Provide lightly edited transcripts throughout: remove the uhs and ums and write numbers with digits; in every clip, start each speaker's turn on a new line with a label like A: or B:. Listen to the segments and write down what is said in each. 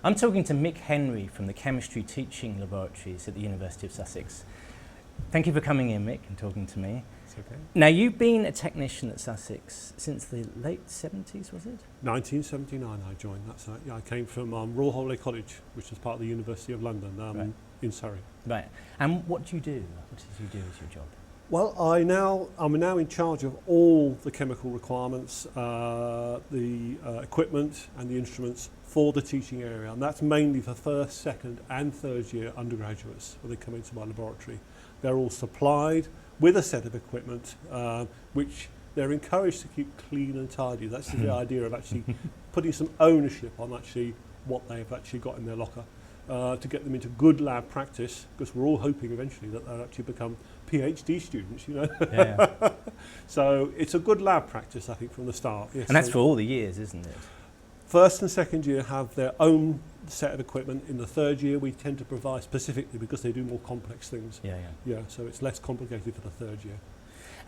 A: I'm talking to Mick Henry from the Chemistry Teaching Laboratories at the University of Sussex. Thank you for coming in, Mick, and talking to me.
B: It's okay.
A: Now, you've been a technician at Sussex since the late 70s, was it?
B: 1979 I joined, that's right. Yeah, I came from Royal Holloway College, which is part of the University of London
A: Right.
B: in Surrey.
A: Right. And what do you do? What did you do as your job?
B: Well, I'm now in charge of all the chemical requirements, the equipment and the instruments for the teaching area, and that's mainly for first, second and third year undergraduates when they come into my laboratory. They're all supplied with a set of equipment which they're encouraged to keep clean and tidy. That's the idea of actually putting some ownership on actually what they've actually got in their locker to get them into good lab practice, because we're all hoping eventually that they'll actually become PhD students, you know.
A: Yeah.
B: So it's a good lab practice, I think, from the start. Yes,
A: And that's
B: so
A: for all the years, isn't it?
B: first and second year have their own set of equipment. In the third year, we tend to provide specifically because they do more complex things.
A: Yeah.
B: Yeah, so it's less complicated for the third year.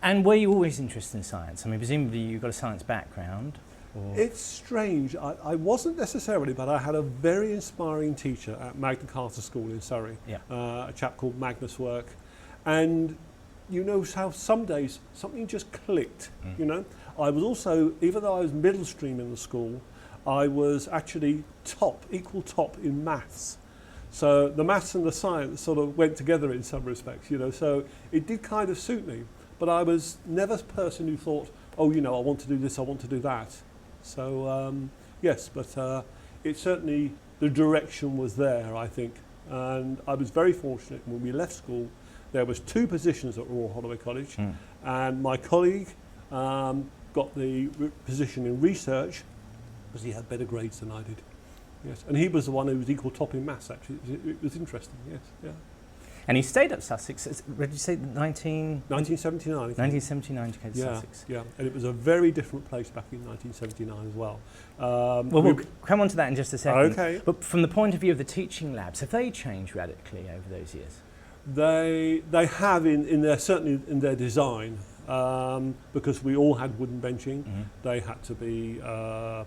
A: And were you always interested in science? I mean, presumably you've got a science background. Or
B: It's strange. I wasn't necessarily, but I had a very inspiring teacher at Magna Carta School in Surrey,
A: Yeah.
B: a chap called Magnus Work. And you know how some days something just clicked, you know. I was also, even though I was middle stream in the school, I was actually equal top in maths. So the maths and the science sort of went together in some respects, you know, so it did kind of suit me. But I was never a person who thought, oh, you know, I want to do this, I want to do that. So, yes, but it certainly, the direction was there, I think. And I was very fortunate when we left school. There was 2 positions at Royal Holloway College, and my colleague got the position in research because he had better grades than I did. Yes, and he was the one who was equal top in maths, actually. It was interesting, yes, yeah.
A: And he stayed at Sussex, did you say
B: 1979, I think.
A: 1979 to go to Sussex?
B: Yeah, and it was a very different place back in 1979 as well.
A: Well, we'll come on to that in just a second.
B: Okay.
A: But from the point of view of the teaching labs, have they changed radically over those years?
B: They have in their, certainly in their design, because we all had wooden benching. They had to be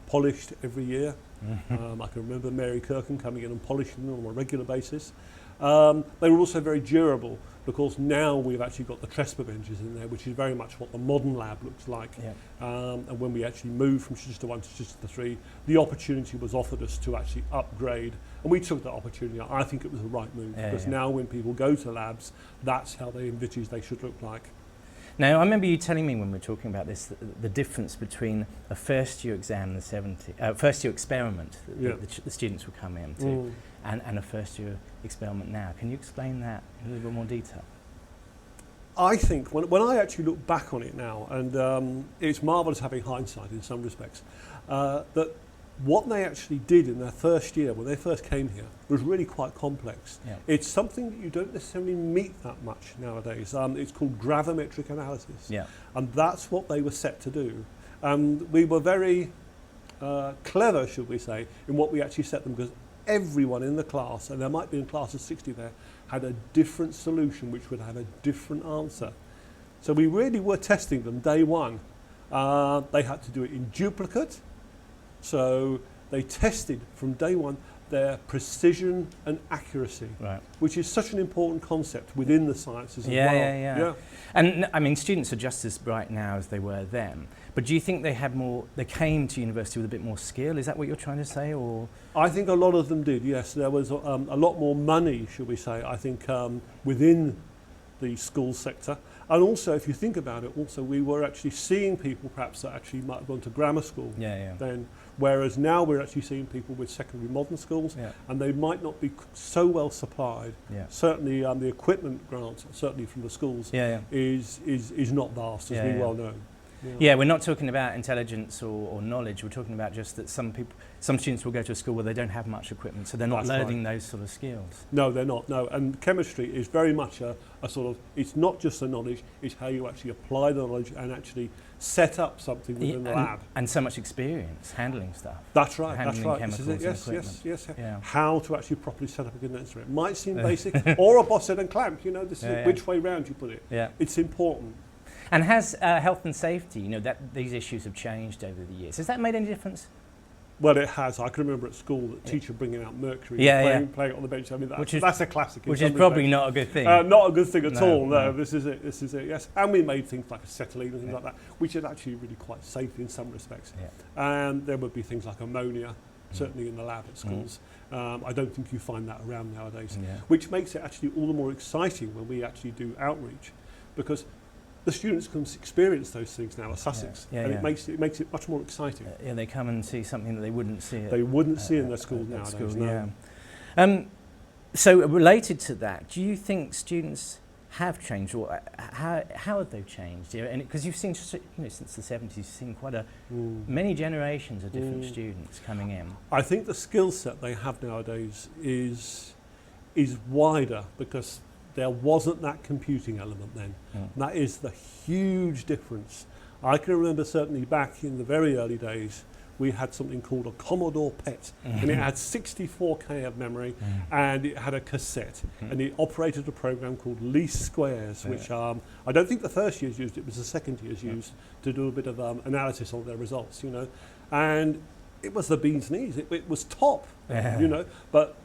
B: polished every year. I can remember Mary Kirkham coming in and polishing them on a regular basis. They were also very durable, because now we've actually got the Trespa benches in there, which is very much what the modern lab looks like.
A: Yeah.
B: And when we actually moved from Chichester 1 to Chichester 3, the opportunity was offered us to actually upgrade, and we took that opportunity. I think it was the right move, because now when people go to labs, that's how they envisage they should look like.
A: Now, I remember you telling me when we were talking about this, the difference between a first year exam in the first year experiment that the students would come into, and a first year experiment now. Can you explain that in a little bit more detail?
B: I think when I actually look back on it now, and it's marvellous having hindsight in some respects, that what they actually did in their first year when they first came here was really quite complex.
A: Yeah.
B: It's something that you don't necessarily meet that much nowadays. It's called gravimetric analysis.
A: Yeah.
B: And that's what they were set to do. And we were very clever, should we say, in what we actually set them, because everyone in the class, and there might be a class of 60 there, had a different solution which would have a different answer. So we really were testing them day one. They had to do it in duplicate. So they tested from day one their precision and accuracy, which is such an important concept within the sciences as well.
A: Yeah. And I mean, students are just as bright now as they were then. But do you think they came to university with a bit more skill? Is that what you're trying to say, or?
B: I think a lot of them did. Yes, there was a lot more money, should we say? I think within the school sector. And also, if you think about it, also we were actually seeing people perhaps that actually might have gone to grammar school then, whereas now we're actually seeing people with secondary modern schools, and they might not be so well supplied. Certainly the equipment grants, certainly from the schools, is not vast, as we well know.
A: Yeah, we're not talking about intelligence or knowledge. We're talking about just that some students will go to a school where they don't have much equipment, so they're not learning those sort of skills.
B: No, they're not. No, and chemistry is very much a sort of, it's not just the knowledge, it's how you actually apply the knowledge and actually set up something within the lab.
A: And so much experience handling stuff.
B: That's right,
A: handling chemicals and
B: yes.
A: Yeah.
B: How to actually properly set up a condenser. It might seem basic, or a bosshead and clamp, you know, this is which way round you put it.
A: Yeah.
B: It's important.
A: And has health and safety, you know, that these issues have changed over the years. Has that made any difference?
B: Well, it has. I can remember at school the teacher bringing out Mercury, playing it on the bench. I mean, that's a classic.
A: Which is probably not a good thing.
B: Not a good thing at all. No, this is it. This is it. Yes, and we made things like acetylene and things like that, which is actually really quite safe in some respects. Yeah. And there would be things like ammonia, certainly in the lab at schools. I don't think you find that around nowadays, which makes it actually all the more exciting when we actually do outreach, because the students can experience those things now at Sussex, and it makes it much more exciting.
A: They come and see something that they wouldn't see.
B: They wouldn't see in their schools nowadays.
A: No. So related to that, do you think students have changed, or how have they changed? Because you've seen, since the 70s, you've seen quite many generations of different students coming in.
B: I think the skill set they have nowadays is wider, because there wasn't that computing element then. And that is the huge difference. I can remember certainly back in the very early days, we had something called a Commodore PET, and it had 64K of memory, and it had a cassette, and it operated a program called LIS2, which I don't think the first years used it was the second years used to do a bit of analysis on their results, and it was the bee's knees. It was top, but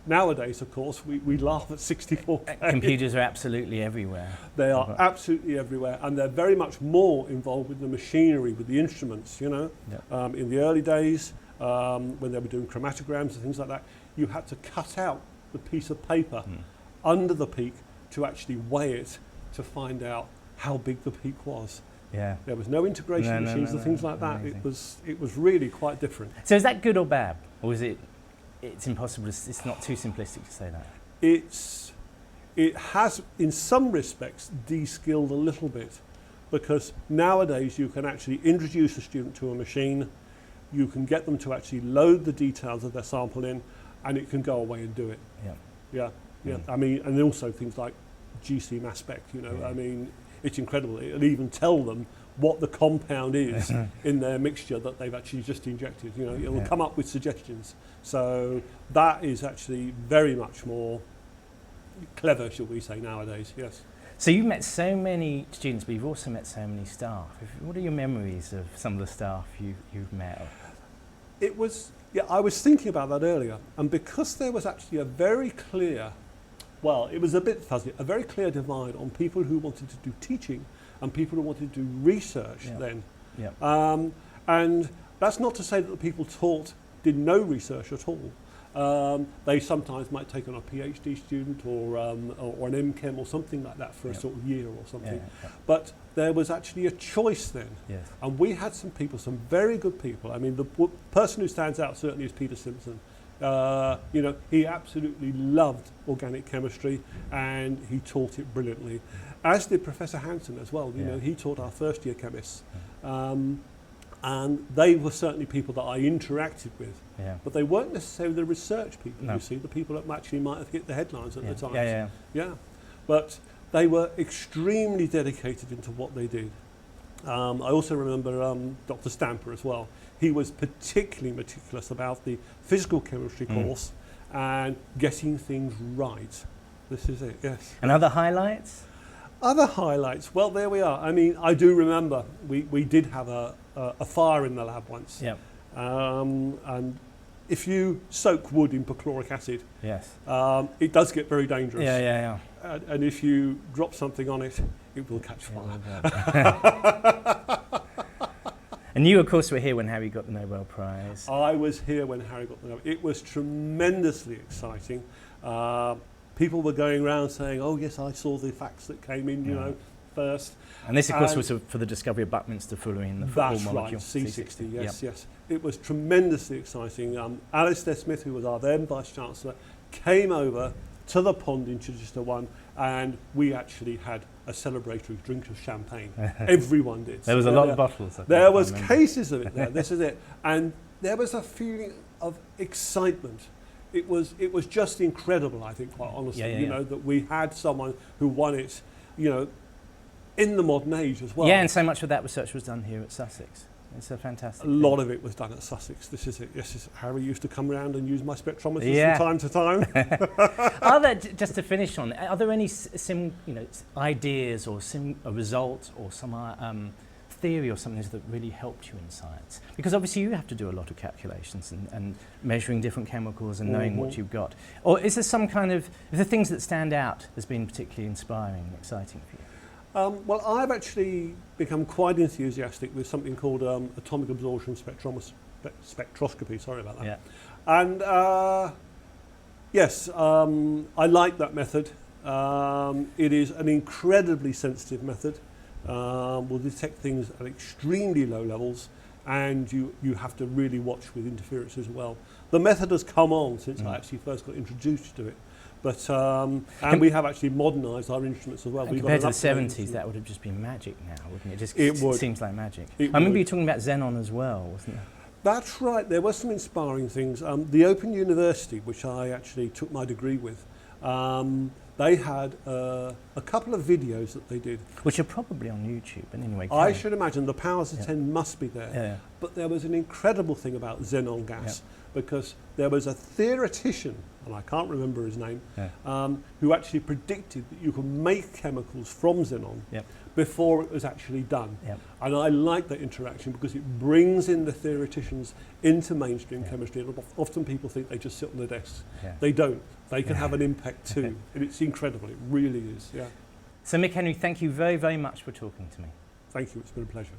B: nowadays, of course, we laugh at 64K.
A: Computers are absolutely everywhere.
B: They are absolutely everywhere, and they're very much more involved with the machinery, with the instruments, In the early days, when they were doing chromatograms and things like that, you had to cut out the piece of paper under the peak to actually weigh it to find out how big the peak was. Yeah. There was no integration machines and things like that. It was really quite different.
A: So is that good or bad? Or is it... It's impossible. It's not too simplistic to say that.
B: It has, in some respects, de-skilled a little bit, because nowadays you can actually introduce a student to a machine, you can get them to actually load the details of their sample in, and it can go away and do it. Yeah. I mean, and also things like GC mass spec. I mean, it's incredible. It'll even tell them what the compound is in their mixture that they've actually just injected. It will come up with suggestions. So that is actually very much more clever, shall we say, nowadays. Yes.
A: So you've met so many students, but you've also met so many staff. What are your memories of some of the staff you've met?
B: I was thinking about that earlier, and because there was actually a very clear, it was a bit fuzzy, a very clear divide on people who wanted to do teaching and people who wanted to do research then. And that's not to say that the people taught did no research at all. They sometimes might take on a PhD student or an MChem or something like that for a sort of year or something. But there was actually a choice then. And we had some very good people. I mean, the person who stands out certainly is Peter Simpson. He absolutely loved organic chemistry and he taught it brilliantly, as did Professor Hansen as well. He taught our first year chemists, and they were certainly people that I interacted with, but they weren't necessarily the research people. You see, the people that actually might have hit the headlines at the time. But they were extremely dedicated into what they did. I also remember Dr. Stamper as well. He was particularly meticulous about the physical chemistry course and getting things right. This is it, yes.
A: And other highlights?
B: Other highlights, well, there we are. I mean, I do remember we did have a fire in the lab once. And if you soak wood in perchloric acid, it does get very dangerous. And if you drop something on it, it will catch fire.
A: And you, of course, were here when Harry got the Nobel Prize.
B: I was here when Harry got the Nobel. It was tremendously exciting. People were going around saying, "Oh yes, I saw the facts that came in, first."
A: And this, of course, was for the discovery of Buckminster fullerene, the football molecule.
B: That's right, C60. Yes. It was tremendously exciting. Alistair Smith, who was our then Vice Chancellor, came over to the pond in Chichester 1, and we actually had a celebratory drink of champagne. Everyone did.
A: There was a lot of bottles.
B: There was cases of it there. This is it. And there was a feeling of excitement. It was just incredible, I think, quite honestly, that we had someone who won it, in the modern age as well.
A: Yeah, and so much of that research was done here at Sussex. It's a fantastic thing.
B: lot of it was done at Sussex. This is it. Yes, Harry used to come around and use my spectrometers from time to time.
A: Are there, just to finish on, are there any ideas or a result or some theory or something that really helped you in science? Because obviously you have to do a lot of calculations and measuring different chemicals and knowing what you've got. Or is there some kind of, are there things that stand out as being particularly inspiring and exciting for you?
B: Well, I've actually become quite enthusiastic with something called atomic absorption spectroscopy. Sorry about that.
A: Yeah.
B: And yes, I like that method. It is an incredibly sensitive method. Will detect things at extremely low levels, and you have to really watch with interference as well. The method has come on since I actually first got introduced to it. But and we have actually modernised our instruments as well.
A: Compared to the 70s, that would have just been magic now, wouldn't it?
B: It would.
A: Seems like magic.
B: I
A: remember you talking about xenon as well, wasn't there?
B: That's right. There were some inspiring things. The Open University, which I actually took my degree with, they had a couple of videos that they did.
A: Which are probably on YouTube, but anyway.
B: I should imagine the powers of 10 must be there.
A: Yeah.
B: But there was an incredible thing about xenon gas, because there was a theoretician, and I can't remember his name, who actually predicted that you could make chemicals from xenon before it was actually done. And I like that interaction because it brings in the theoreticians into mainstream chemistry. And often people think they just sit on their desks. They don't. They can have an impact too. And it's incredible. It really is. Yeah.
A: So Mick Henry, thank you very, very much for talking to me.
B: Thank you. It's been a pleasure.